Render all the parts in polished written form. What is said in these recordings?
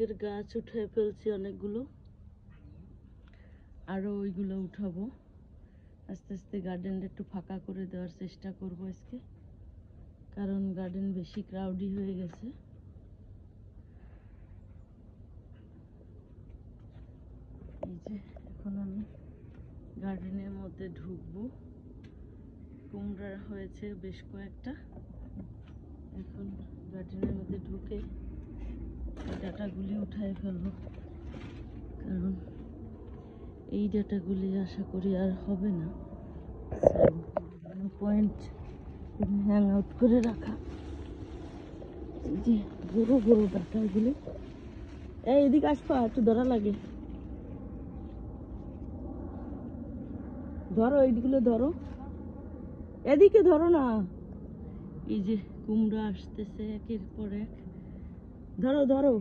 শাকের গাছ উঠে ফেলছি অনেকগুলো, আরও ওইগুলো উঠাবো। আস্তে আস্তে গার্ডেনটা একটু ফাঁকা করে দেওয়ার চেষ্টা করব আজকে, কারণ গার্ডেন বেশি ক্রাউডি হয়ে গেছে। এই যে এখন আমি গার্ডেনের মধ্যে ঢুকবো। কুমড়া হয়েছে বেশ কয়েকটা। এখন গার্ডেনের মধ্যে ঢুকে ডাটাগুলি উঠায় ফেলবো, কারণ এই ডাটাগুলি আশা করি আর হবে না। পয়েন্ট হ্যাং আউট করে রাখা এই যে বড় বড় ডাটাগুলি। এদিকে আসবা, একটু ধরা লাগে, ধরো এইগুলো ধরো, এদিকে ধরো না। এই যে কুমড়া আসতেছে একের পর এক, ধরো ধরো।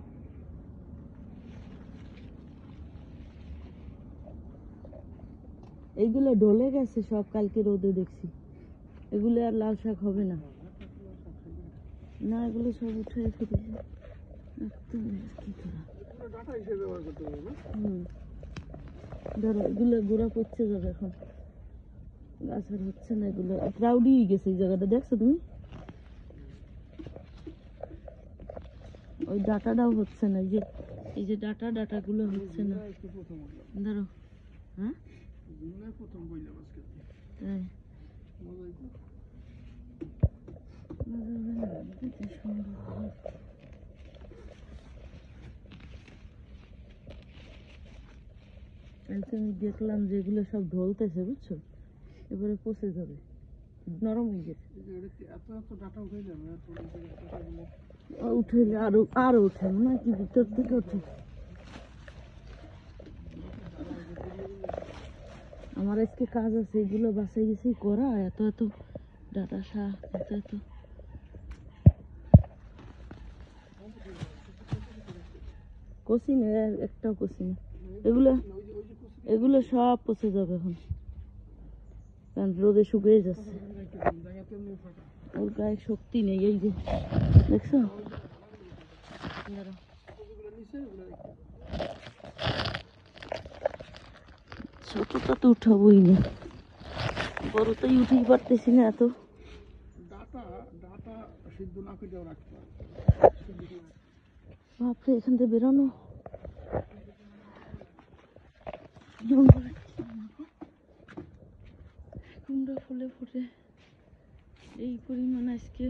এইগুলো ঢলে গেছে সব, কালকে রোদে দেখছি। এগুলো আর লাল শাক হবে না, না এগুলো সব উঠে ফেলেছে একদম। ধরো এগুলো গোড়া পড়ছে যাবে এখন, গাছ আর হচ্ছে না। এগুলো ক্রাউডি গেছে এই জায়গাটা, দেখছো তুমি? ওই ডাটাটাও হচ্ছে না, এই যে ডাটাগুলো হচ্ছে না। ধরো, হ্যাঁ আমি দেখলাম যে এগুলো সব ঢলতেছে, বুঝছো? এবারে পচে যাবে, নরম হয়ে গেছে। উঠেলে আরো উঠে না কি, ভিতর থেকে উঠে। আমার আজকে কাজ আছে, এগুলো বাসায় গেছি করা। এত এত ডাটা শাক, এত এত কষি না, একটাও কষি না। এগুলো সব পচে যাবে এখন, কারণ রোদে শুকিয়ে যাচ্ছে। ওর গায়ে শক্তি নেই, এই যে দেখছো? ছোটটা তো উঠাবোই না, বড়টাই উঠেই পারতেছি না। এত বাপরে, এখান থেকে বেরোনো কুমড়া ফুলে ফুটে এই পরিমাণ আজকে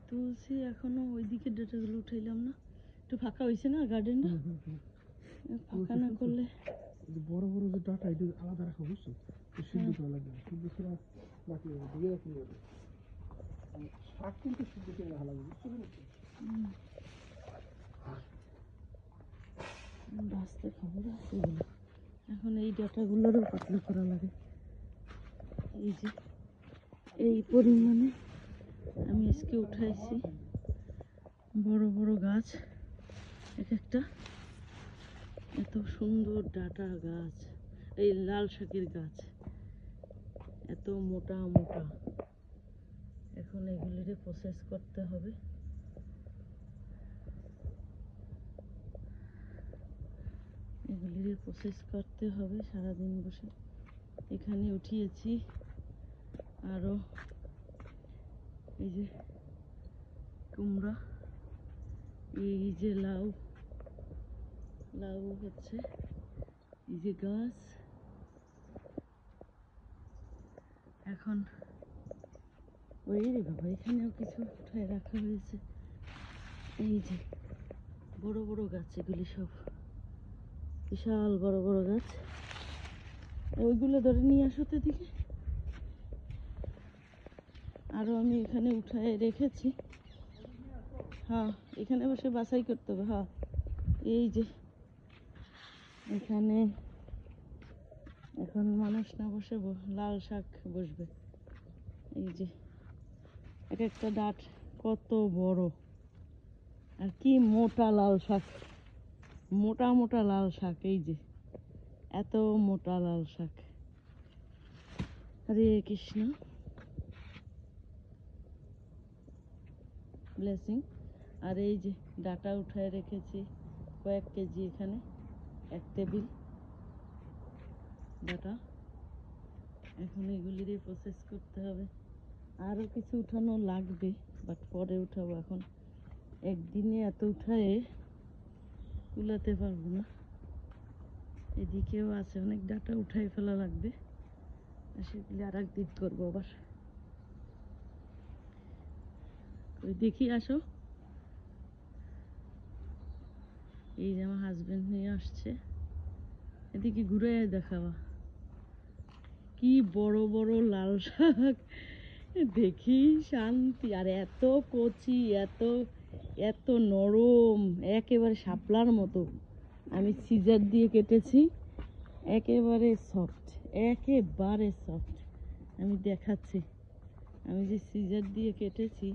তুলছি। এখনো ওইদিকে ডাটাগুলো উঠাইলাম না, একটু ফাঁকা হয়েছে না গার্ডেনটা। ফাঁকা না করলে বড় বড় যে ডাটা এটা আলাদা রাখা, বুঝছো? সিদ্ধ করা লাগবে, সিদ্ধ করা বাকি দিয়ে রাখতে হবে। শাক কিন্তু সিদ্ধ করে রাখা লাগবে, বুঝতে পেরেছো? বাঁচতে খবর আছে। এখন এই ডাটাগুলোরও পাতলা করা লাগে। এই যে এই পরিমাণে আমি আজকে উঠাইছি বড় বড় গাছ, এক একটা এত সুন্দর ডাটা গাছ। এই লাল শাকের গাছ এত মোটা মোটা। এখন এগুলিরে প্রসেস করতে হবে। এগুলিরে প্রসেস করতে হবে সারাদিন বসে। এখানে উঠিয়েছি আরো এই যে কুমড়া, এই যে লাউ হচ্ছে, এই যে গাছ। এখন ওই রে বাবা, এখানেও কিছু উঠায় রাখা হয়েছে। এই যে বড় বড় গাছ, এগুলি সব বিশাল বড় বড় গাছ। ওইগুলো ধরে নিয়ে আসো তো দিকে। আরো আমি এখানে উঠায় রেখেছি। হ্যাঁ, এখানে বসে বাছাই করতে হবে। হ্যাঁ, এই যে এখানে এখন মানুষ না বসে লাল শাক বসবে। এই যে এক একটা ডাট কত বড়, আর কি মোটা লাল শাক, মোটা মোটা লাল শাক। এই যে এত মোটা লাল শাক। হরে কৃষ্ণ, ব্লেসিং। আর এই যে ডাটা উঠায় রেখেছি, কয়েক কেজি এখানে, 1 টেবিল ডাটা। এখন এগুলি দিয়ে প্রসেস করতে হবে। আরও কিছু উঠানো লাগবে, বাট পরে উঠাবো। এখন একদিনে এত উঠায়ে কুলাতে পারবো না। এদিকেও আছে অনেক ডাটা, উঠাই ফেলা লাগবে, আর সেগুলি আর একদিন করবো আবার। ওই দেখি আসো, এই যে আমার হাজবেন্ড নিয়ে আসছে, এদিকে ঘুরে দেখাবা। কি বড় বড় লাল শাক, দেখি শান্তি। আর এত কচি, এত এত নরম, একেবারে শাপলার মতো। আমি সিজার দিয়ে কেটেছি, একেবারে সফট, একেবারে সফট। আমি দেখাচ্ছি, আমি যে সিজার দিয়ে কেটেছি,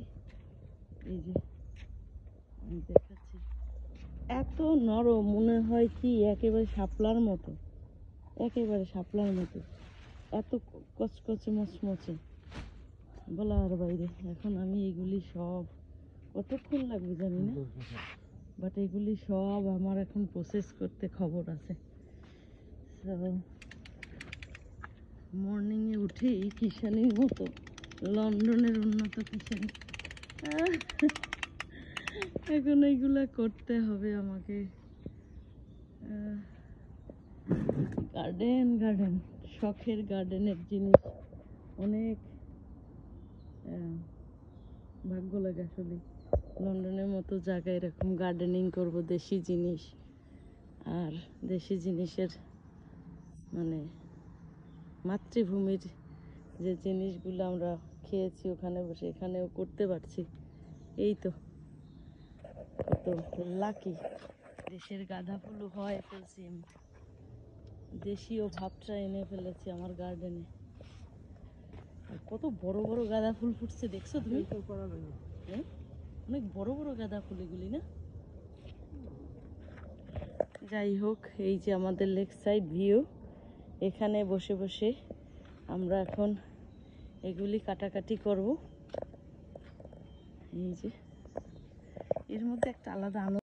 এই যে আমি দেখাচ্ছি, এত নরম, মনে হয় কি একেবারে শাপলার মতো, একেবারে শাপলার মতো, এত কচকচে মচমচে, বলার বাইরে। এখন আমি এগুলি সব, কতক্ষণ লাগবে জানি না, বাট এগুলি সব আমার এখন প্রসেস করতে খবর আছে। মর্নিংয়ে উঠেই কিষানির মতো, লন্ডনের উন্নত কিষানি। এখন এইগুলা করতে হবে আমাকে। গার্ডেন গার্ডেন, শখের গার্ডেনের জিনিস অনেক ভাগ্য লাগে আসলে। লন্ডনের মতো জায়গায় এরকম গার্ডেনিং করব, দেশি জিনিস। আর দেশি জিনিসের মানে মাতৃভূমির যে জিনিসগুলো আমরা খেয়েছি ওখানে বসে, এখানেও করতে পারছি। এই তো কত লাকি। দেশের গাঁদা ফুলও হয় ফেলছি আমি, দেশীয় ভাবটা এনে ফেলেছি আমার গার্ডেনে। কত বড় বড় গাঁদা ফুল ফুটছে দেখছো তুমি? হ্যাঁ, অনেক বড় বড় গাঁদা ফুল এগুলি না? যাই হোক, এই যে আমাদের লেক সাইড ভিউ, এখানে বসে বসে আমরা এখন এগুলি কাটাকাটি করব। এই যে এর মধ্যে একটা আলাদা আনন্দ।